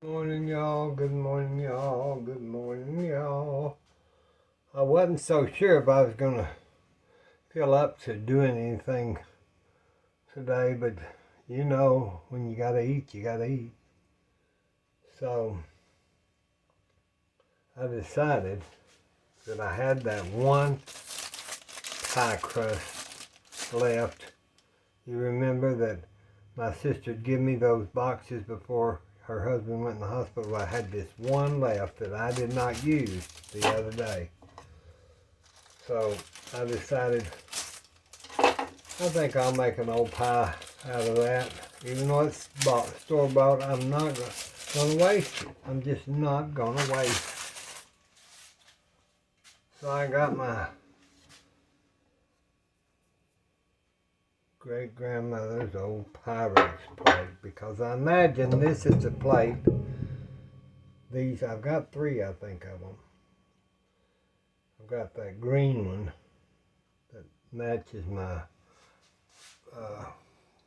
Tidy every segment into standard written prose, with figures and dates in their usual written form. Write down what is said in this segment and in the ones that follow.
Morning, y'all. Good morning, y'all. Good morning, y'all. I wasn't so sure if I was going to feel up to doing anything today, but you know, when you got to eat, you got to eat. So I decided that I had that one pie crust left. You remember that my sister would give me those boxes before her husband went in the hospital. I had this one left that I did not use the other day. So I decided, I think I'll make an old pie out of that. Even though it's store-bought, I'm not going to waste it. I'm just not going to waste it. So I got my great-grandmother's old Pyrex plate, because I imagine this is a plate. These, I've got three, I think, of them. I've got that green one that matches my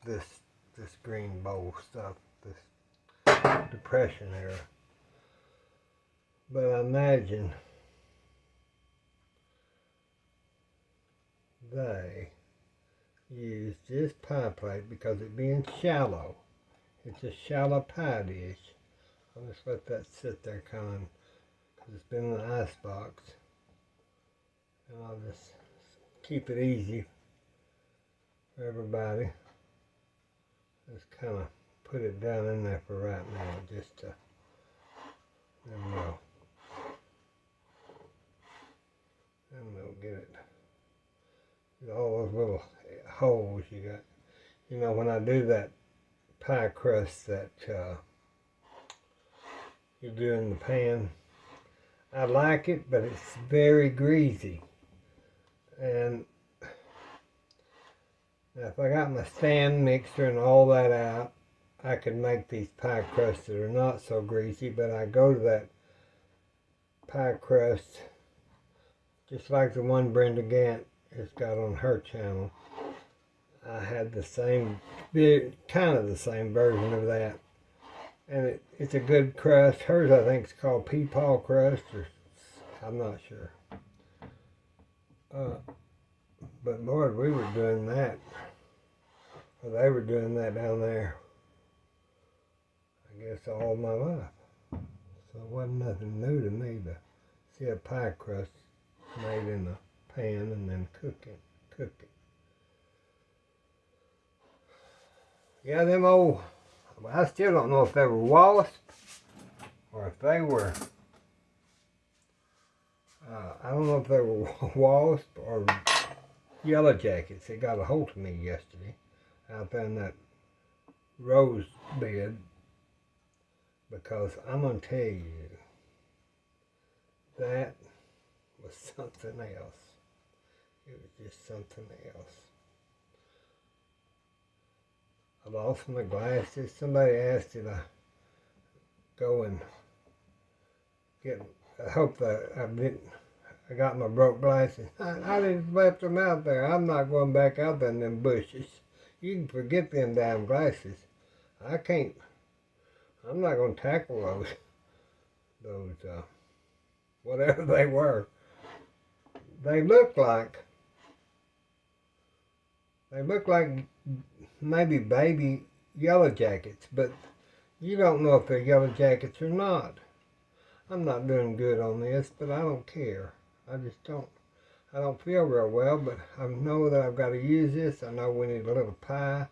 this green bowl stuff, this depression era. But I imagine they use this pie plate because it being shallow. It's a shallow pie dish. I'll just let that sit there kind, because it's been in the icebox. And I'll just keep it easy for everybody. Just kind of put it down in there for right now, just to never know. And we'll get all those little holes you got. You know, when I do that pie crust that you do in the pan, I like it, but it's very greasy. And now if I got my stand mixer and all that out, I could make these pie crusts that are not so greasy, but I go to that pie crust, just like the one Brenda Gant has got on her channel. I had the same, kind of the same version of that. And it's a good crust. Hers, I think, is called peepaw crust, or I'm not sure. But Lord, we were doing that. Or they were doing that down there, I guess, all my life. So it wasn't nothing new to me to see a pie crust made in a pan and then cook it. Yeah, them old, I still don't know if they were wasps or if they were, I don't know if they were wasps or yellow jackets. They got a hold of me yesterday out there in that rose bed, because I'm going to tell you, that was something else. It was just something else. I lost my glasses. Somebody asked did I go and get, I hope that I got my broke glasses. I just left them out there. I'm not going back out there in them bushes. You can forget them damn glasses. I can't, I'm not going to tackle those, whatever they were. They look like maybe baby yellow jackets, but you don't know if they're yellow jackets or not. I'm not doing good on this, but I don't care. I just don't. I don't feel real well, but I know that I've got to use this. I know we need a little pie.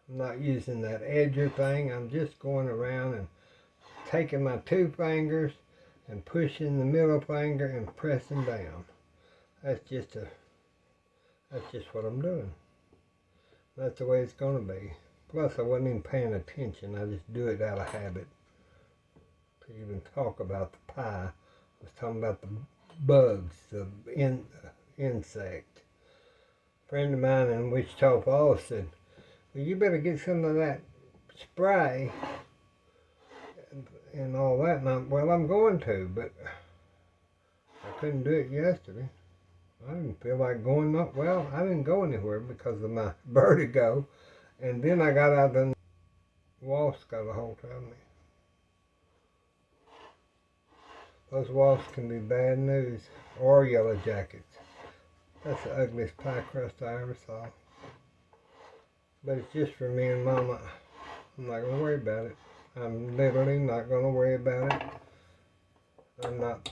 I'm not using that edger thing. I'm just going around and taking my two fingers and pushing the middle finger and pressing down. That's just what I'm doing. That's the way it's going to be. Plus, I wasn't even paying attention. I just do it out of habit. To even talk about the pie, I was talking about the bugs, the insect. A friend of mine in Wichita Falls said, well, you better get some of that spray and all that. And well, I'm going to, but I couldn't do it yesterday. I didn't feel like going up. Well, I didn't go anywhere because of my vertigo. And then I got out and the wasp got a hold of me. Those wasps can be bad news. Or yellow jackets. That's the ugliest pie crust I ever saw. But it's just for me and Mama. I'm not going to worry about it. I'm literally not going to worry about it. I'm not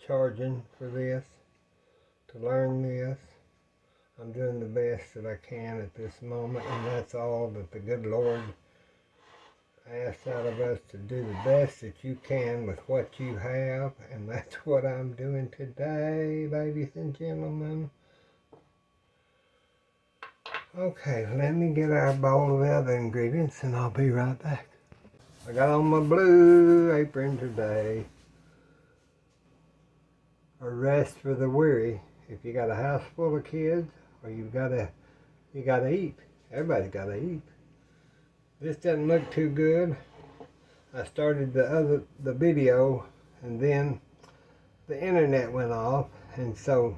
charging for this, to learn this. I'm doing the best that I can at this moment, and that's all that the good Lord asks out of us, to do the best that you can with what you have, and that's what I'm doing today, ladies and gentlemen. Okay, let me get our bowl of other ingredients and I'll be right back. I got on my blue apron today. A rest for the weary. If you got a house full of kids, or you gotta eat. Everybody's gotta eat. This doesn't look too good. I started the video, and then the internet went off, and so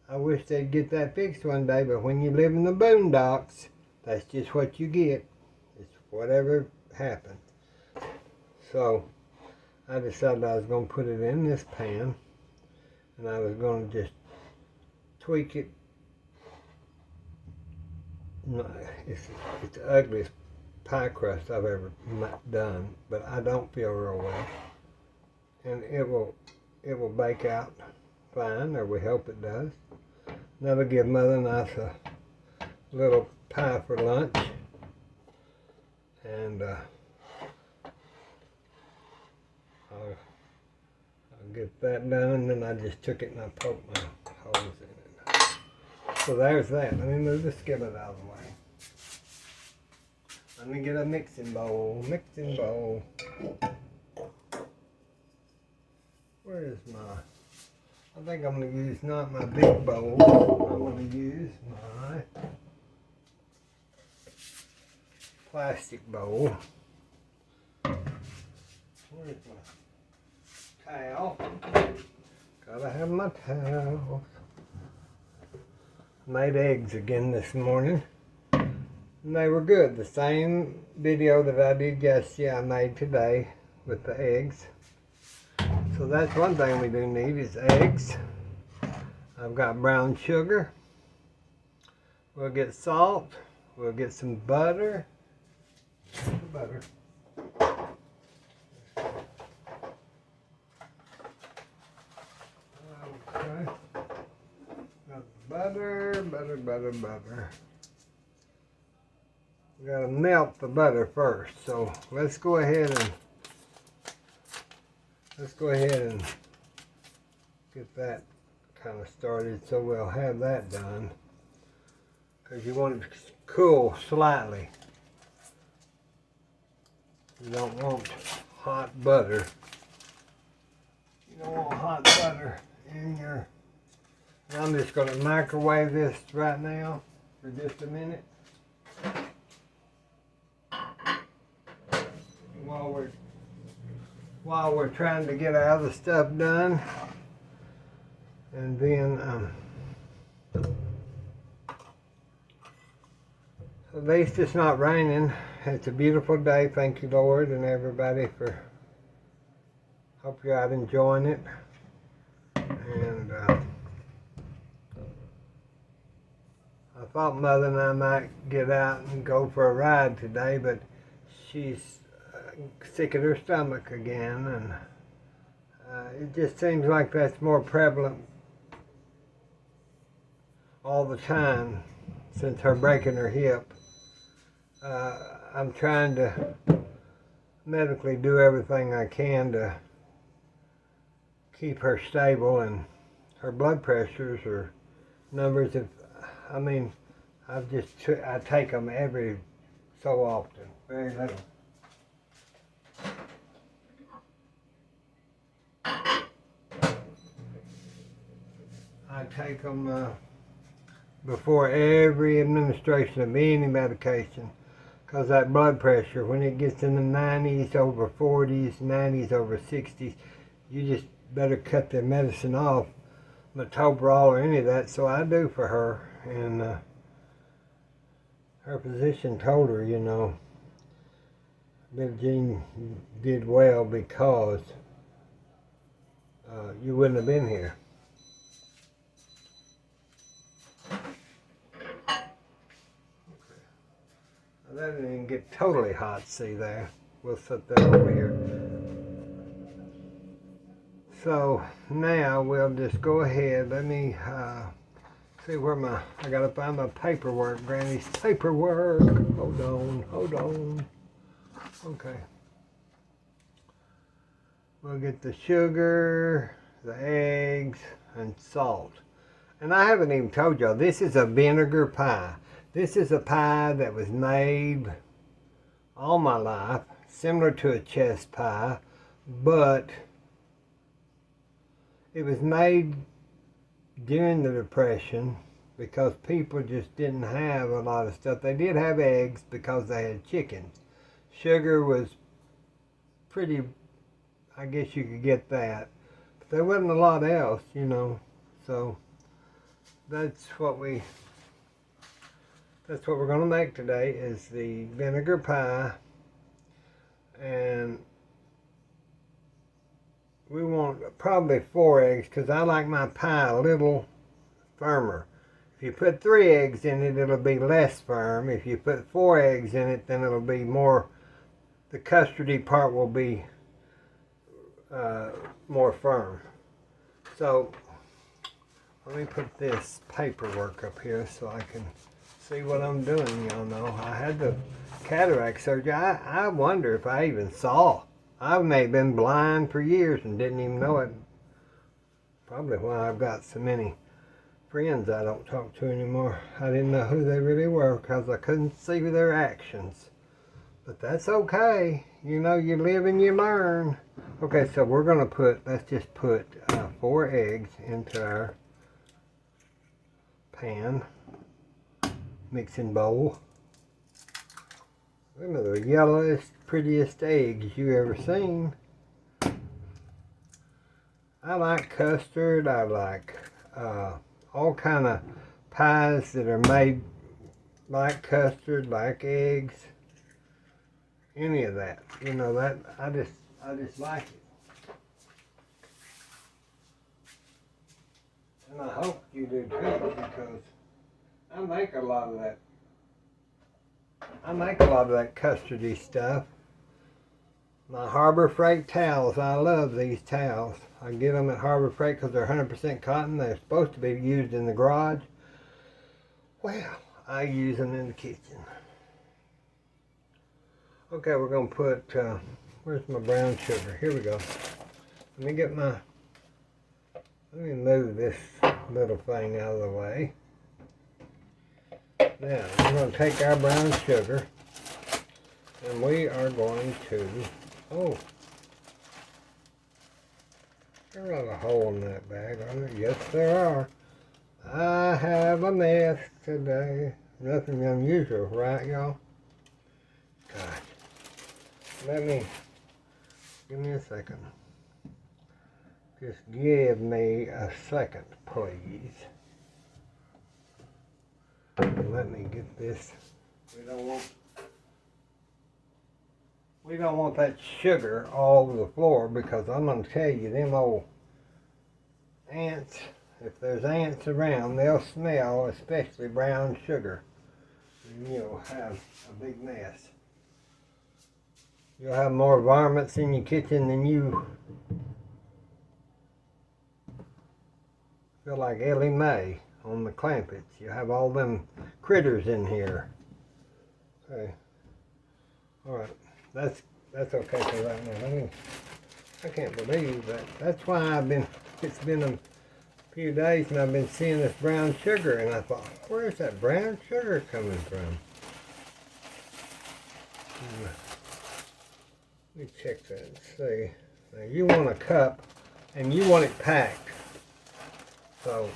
I wish they'd get that fixed one day, but when you live in the boondocks, that's just what you get. It's whatever happens. So I decided I was going to put it in this pan, and I was going to just tweak it. No, it's the ugliest pie crust I've ever done, but I don't feel real well, and it will bake out fine, or we hope it does. That'll give Mother and I a little pie for lunch, and I'll get that done, and then I just took it and I poked my holes in it. So there's that. Let me move the skillet out of the way. Let me get a mixing bowl. Where is my... I think I'm going to use not my big bowl. I'm going to use my plastic bowl. Where's my towel? Gotta have my towel. Made eggs again this morning. And they were good. The same video that I did yesterday, I made today with the eggs. So that's one thing we do need is eggs. I've got brown sugar. We'll get salt. We'll get some butter. Okay. Got butter. We gotta melt the butter first. So let's go ahead and get that kind of started, so we'll have that done, because you want it to cool slightly. You don't want hot butter. You don't want hot butter in your... I'm just going to microwave this right now for just a minute. While we're trying to get our other stuff done, and then at least it's not raining. It's a beautiful day. Thank you, Lord, and everybody, for... Hope you're out enjoying it. And I thought Mother and I might get out and go for a ride today, but she's sick at her stomach again, and it just seems like that's more prevalent all the time since her breaking her hip. I'm trying to medically do everything I can to keep her stable, and her blood pressures or numbers of, I mean, I take them every so often, very little. I take them before every administration of any medication, because that blood pressure, when it gets in the 90s over 40s, 90s over 60s, you just better cut the medicine off, metoprolol or any of that. So I do for her, and her physician told her, you know, Billie Jean did well because you wouldn't have been here. Now, that didn't even get totally hot, see there. We'll set that over here. So now we'll just go ahead. Let me see where I gotta find my paperwork, Granny's paperwork. Hold on. Okay. We'll get the sugar, the eggs, and salt. And I haven't even told y'all, this is a vinegar pie. This is a pie that was made all my life, similar to a chess pie, but it was made during the Depression because people just didn't have a lot of stuff. They did have eggs because they had chickens. Sugar was pretty, I guess you could get that. But there wasn't a lot else, you know. So that's what we're going to make today is the vinegar pie. And we want probably 4 eggs because I like my pie a little firmer. If you put 3 eggs in it, it'll be less firm. If you put 4 eggs in it, then it'll be more, the custardy part will be more firm. So let me put this paperwork up here so I can see what I'm doing. Y'all know I had the cataract surgery. I wonder if I even saw. I may have been blind for years and didn't even know it. Probably why I've got so many friends I don't talk to anymore. I didn't know who they really were because I couldn't see their actions. But that's okay. You know, you live and you learn. Okay, so we're going to let's just put 4 eggs into our pan, mixing bowl. Them are the yellowest, prettiest eggs you ever seen. I like custard. I like all kind of pies that are made like custard, like eggs. Any of that, you know, that I just like it. And I hope you do too, because I make a lot of that. I make a lot of that custardy stuff. My Harbor Freight towels, I love these towels. I get them at Harbor Freight because they're 100% cotton. They're supposed to be used in the garage. Well, I use them in the kitchen. Okay, we're going to put, where's my brown sugar? Here we go. Let me move this little thing out of the way. Now, we're going to take our brown sugar and we are going to, oh, there's a hole in that bag, aren't there? Yes, there are. I have a mess today. Nothing unusual, right, y'all? Gosh. Give me a second. Just give me a second, please. Let me get this. We don't want that sugar all over the floor because I'm going to tell you, them old ants, if there's ants around, they'll smell, especially brown sugar. And you'll have a big mess. You'll have more varmints in your kitchen than you feel like Ellie Mae on the Clampets. You have all them critters in here. Okay. Alright. That's okay for right now. I can't believe that. That's why it's been a few days and I've been seeing this brown sugar and I thought, where's that brown sugar coming from? Let me check that and see. Now you want a cup and you want it packed. So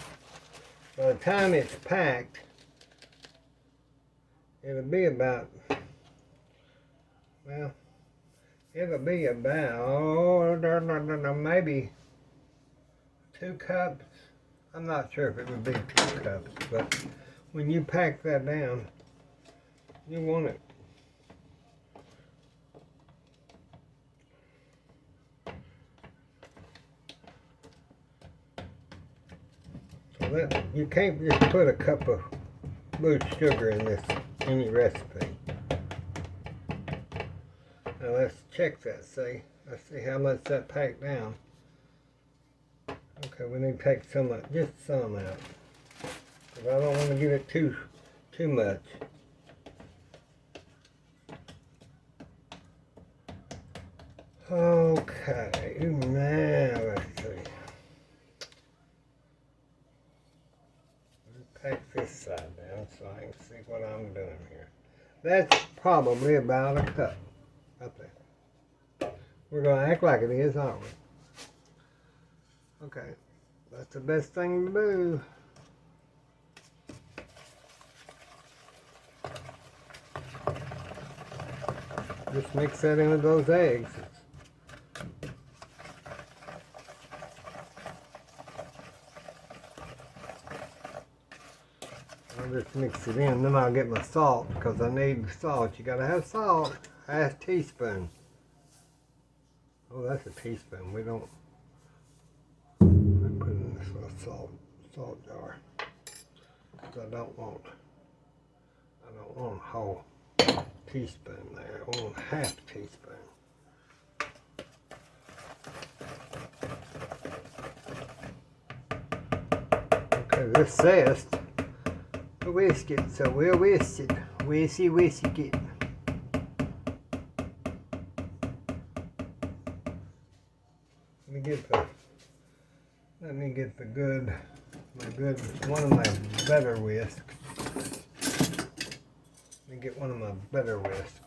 by the time it's packed, it'll be about, well, it'll be about maybe 2 cups. I'm not sure if it would be 2 cups, but when you pack that down, you want it You can't just put a cup of loose sugar in any recipe. Now let's check that, see? Let's see how much that packed down. Okay, we need to take just some out. Because I don't want to get it too much. Okay, now let's see. Pack this side down so I can see what I'm doing here. That's probably about a cup up there. We're going to act like it is, aren't we? Okay, that's the best thing to do. Just mix that in with those eggs. I'll just mix it in, then I'll get my salt because I need salt. You gotta have salt. Half teaspoon. Oh, that's a teaspoon. We don't. I put it in this little salt jar. Because I don't want a whole teaspoon there. I want half teaspoon. Okay, this says to whisk it, so we'll whisk it. Whisk it. Let me get the good, one of my better whisks. Let me get one of my better whisks.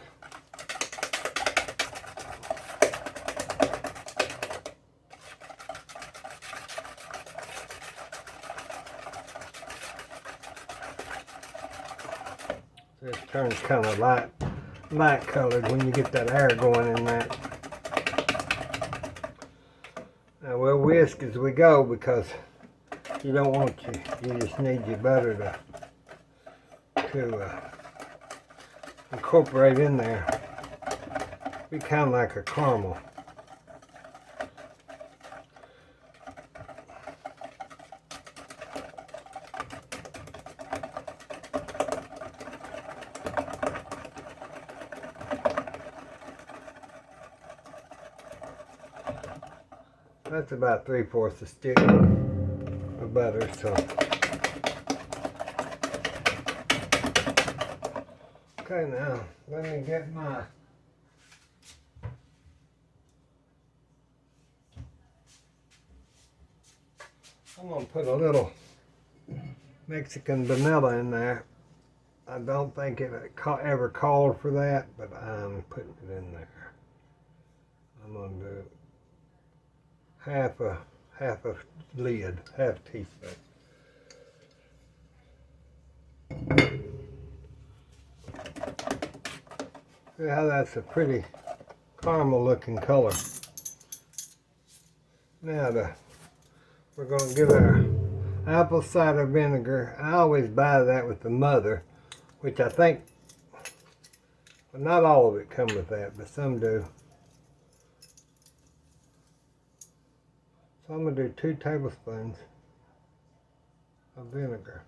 This turns kind of light colored when you get that air going in that. Now we'll whisk as we go because you don't want you just need your butter to incorporate in there. Be kind of like a caramel. That's about 3/4 a stick of butter, so. Okay, now let me get my I'm gonna put a little Mexican vanilla in there. I don't think it ever called for that, but I'm putting it in there. I'm gonna do half a lid, half teaspoon. See how that's a pretty caramel looking color. Now we're going to get our apple cider vinegar. I always buy that with the mother, which I think, well, not all of it come with that, but some do. So I'm going to do 2 tablespoons of vinegar.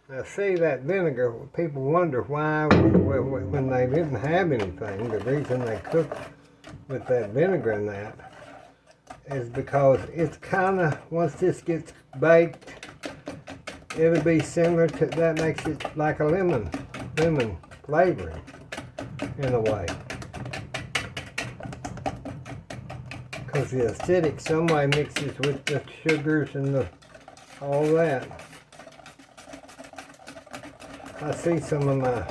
Now see that vinegar, people wonder why when they didn't have anything, the reason they cook with that vinegar in that is because it's kind of, once this gets baked, it'll be similar to, that makes it like a lemon flavoring in a way. Because the acidic some way mixes with the sugars and all that. I see some of my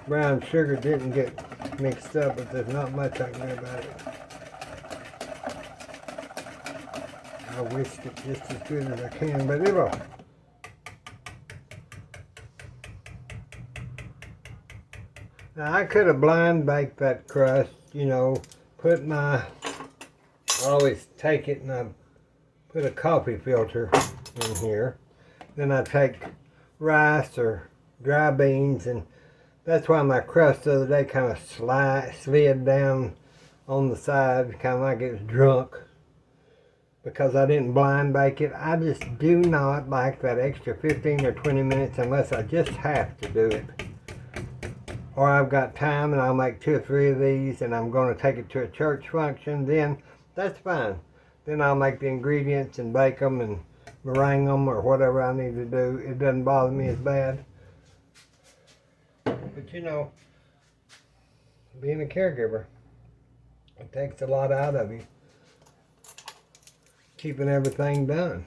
brown sugar didn't get mixed up, but there's not much I can do about it. I'll whisk it just as good as I can, but it'll. Now I could have blind baked that crust, you know, I always take it and I put a coffee filter in here. Then I take rice or dry beans and That's why my crust the other day kind of slid down on the side, kind of like it was drunk, because I didn't blind bake it. I just do not like that extra 15 or 20 minutes unless I just have to do it. Or I've got time and I'll make 2 or 3 of these and I'm going to take it to a church function, then that's fine. Then I'll make the ingredients and bake them and meringue them or whatever I need to do. It doesn't bother me as bad. But you know, being a caregiver, it takes a lot out of you. Keeping everything done.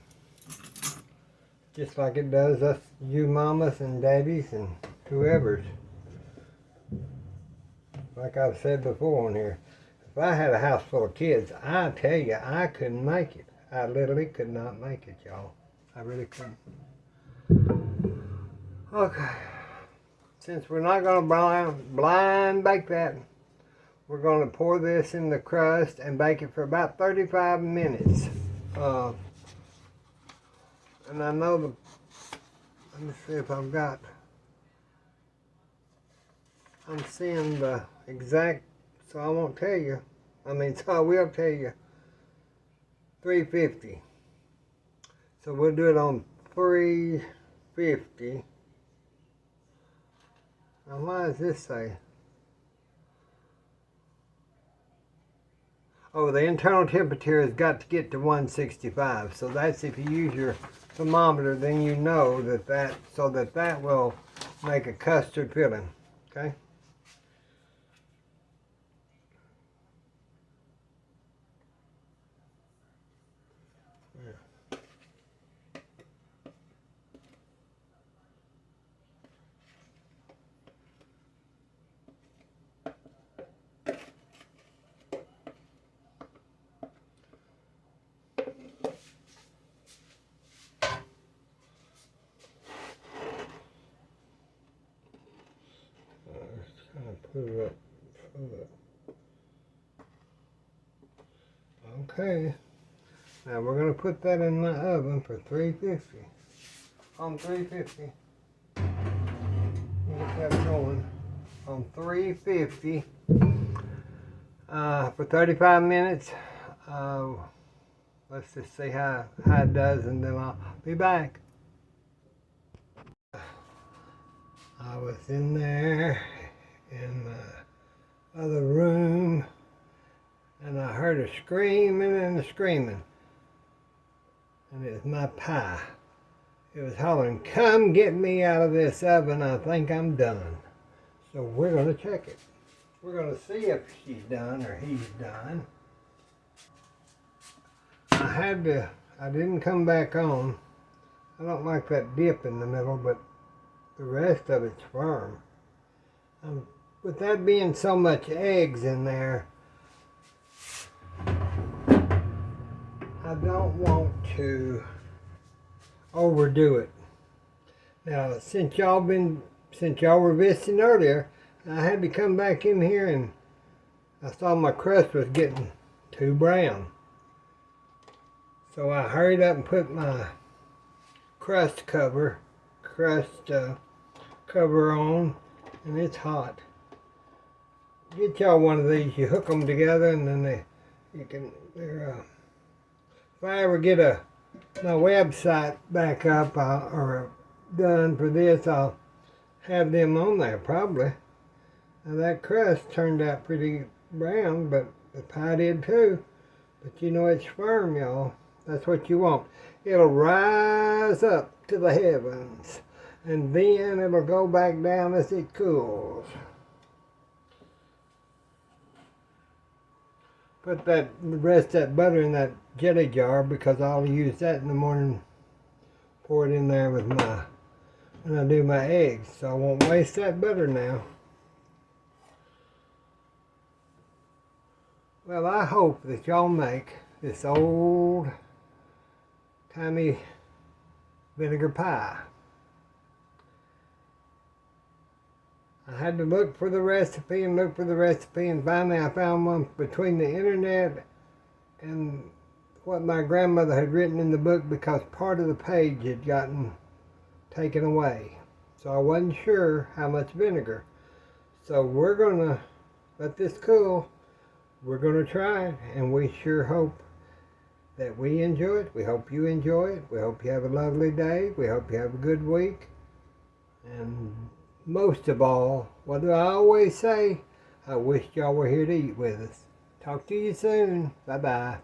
Just like it does us, you mamas and daddies and whoever's. Like I've said before on here, if I had a house full of kids, I tell you, I couldn't make it. I literally could not make it, y'all. I really couldn't. Okay. Since we're not going to blind bake that, we're going to pour this in the crust and bake it for about 35 minutes. And I know let me see if I've got, I'm seeing the exact, so I won't tell you. So I will tell you, 350. So we'll do it on 350. Now why does this say? Oh, the internal temperature has got to get to 165. So that's if you use your thermometer, then you know that will make a custard filling. Okay? Put it up. Okay. Now we're going to put that in the oven for 350. On 350. Get that going. On 350 for 35 minutes. Let's just see how it does, and then I'll be back. I was in there in the other room, and I heard a screaming and a screaming, and it was my pie. It was hollering, "Come get me out of this oven, I think I'm done." So we're going to check it. We're going to see if she's done or he's done. I didn't come back on. I don't like that dip in the middle, but the rest of it's firm. With that being so much eggs in there, I don't want to overdo it. Now, since y'all were visiting earlier, I had to come back in here and I saw my crust was getting too brown. So I hurried up and put my crust cover on, and it's hot. Get y'all one of these. You hook them together, and then if I ever get my website back up or done for this, I'll have them on there probably. Now that crust turned out pretty brown, but the pie did too. But you know it's firm, y'all. That's what you want. It'll rise up to the heavens, and then it'll go back down as it cools. Put the rest of that butter in that jelly jar, because I'll use that in the morning. Pour it in there when I do my eggs, so I won't waste that butter now. Well, I hope that y'all make this old timey vinegar pie. I had to look for the recipe and finally I found one between the internet and what my grandmother had written in the book, because part of the page had gotten taken away. So I wasn't sure how much vinegar. So we're going to let this cool. We're going to try it, and we sure hope that we enjoy it. We hope you enjoy it. We hope you have a lovely day. We hope you have a good week. And most of all, what do I always say? I wish y'all were here to eat with us. Talk to you soon. Bye-bye.